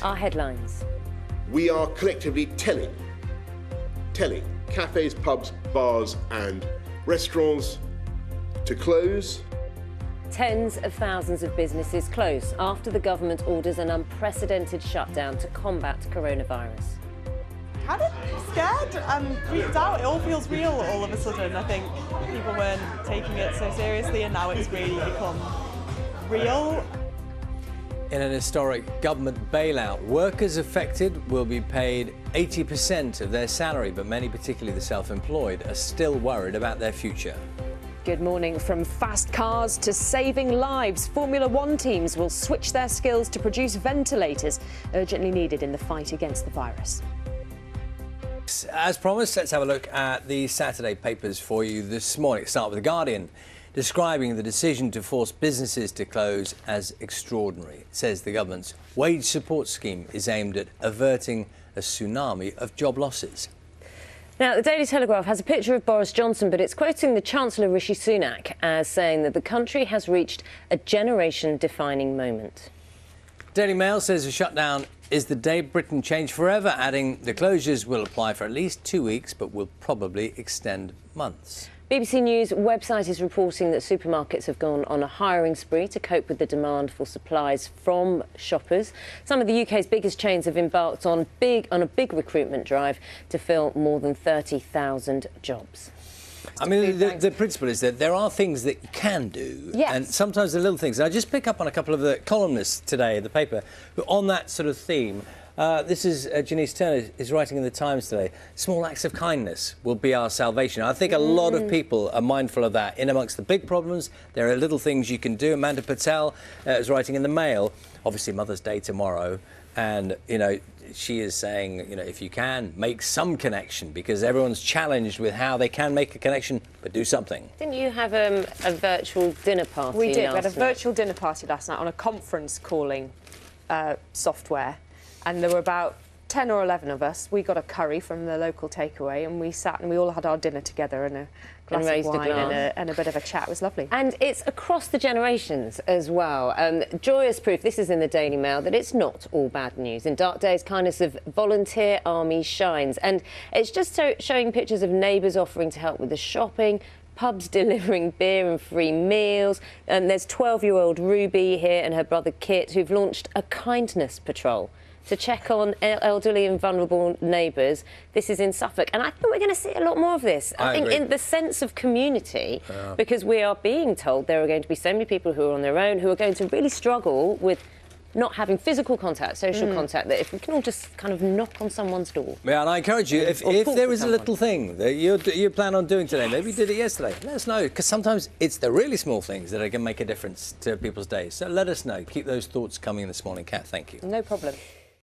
Our headlines. We are collectively telling cafes, pubs, bars and restaurants to close. Tens of thousands of businesses close after the government orders an unprecedented shutdown to combat coronavirus. Kind of scared and freaked out. It all feels real all of a sudden. I think people weren't taking it so seriously and now it's really become real. In an historic government bailout, workers affected will be paid 80% of their salary, but many, particularly the self-employed, are still worried about their future. Good morning. From fast cars to saving lives, Formula One teams will switch their skills to produce ventilators urgently needed in the fight against the virus. As promised, let's have a look at the Saturday papers for you this morning. Let's start with The Guardian, describing the decision to force businesses to close as extraordinary. It says the government's wage support scheme is aimed at averting a tsunami of job losses. Now, the Daily Telegraph has a picture of Boris Johnson, but it's quoting the Chancellor Rishi Sunak as saying that the country has reached a generation-defining moment. Daily Mail says a shutdown is the day Britain changed forever, adding the closures will apply for at least 2 weeks, but will probably extend months. BBC News website is reporting that supermarkets have gone on a hiring spree to cope with the demand for supplies from shoppers. Some of the UK's biggest chains have embarked on a big recruitment drive to fill more than 30,000 jobs. I mean, the principle is that there are things that you can do, yes, and sometimes the little things. And I just pick up on a couple of the columnists today in the paper who, on that sort of theme. This is Janice Turner is writing in the Times today. Small acts of kindness will be our salvation. I think a lot of people are mindful of that. In amongst the big problems, there are little things you can do. Amanda Patel is writing in the Mail. Obviously, Mother's Day tomorrow, and she is saying, if you can, make some connection, because everyone's challenged with how they can make a connection, but do something. Didn't you have a virtual dinner party? We did. We had a virtual dinner party last night on a conference calling software. And there were about 10 or 11 of us. We got a curry from the local takeaway and we sat and we all had our dinner together and a glass of wine and a bit of a chat. It was lovely. And it's across the generations as well. Joyous proof, this is in the Daily Mail, that it's not all bad news. In dark days, kindness of volunteer army shines. And it's just showing pictures of neighbours offering to help with the shopping, pubs delivering beer and free meals. There's 12-year-old Ruby here and her brother Kit, who've launched a kindness patrol to check on elderly and vulnerable neighbours. This is in Suffolk. And I think we're going to see a lot more of this. I think agree. in the sense of community, because we are being told there are going to be so many people who are on their own, who are going to really struggle with not having physical contact, social contact, that if we can all just kind of knock on someone's door. Yeah, and I encourage you, if there is a little thing that you plan on doing today, maybe you did it yesterday, let us know, because sometimes it's the really small things that are going to make a difference to people's days. So let us know. Keep those thoughts coming this morning, Kat. Thank you. No problem.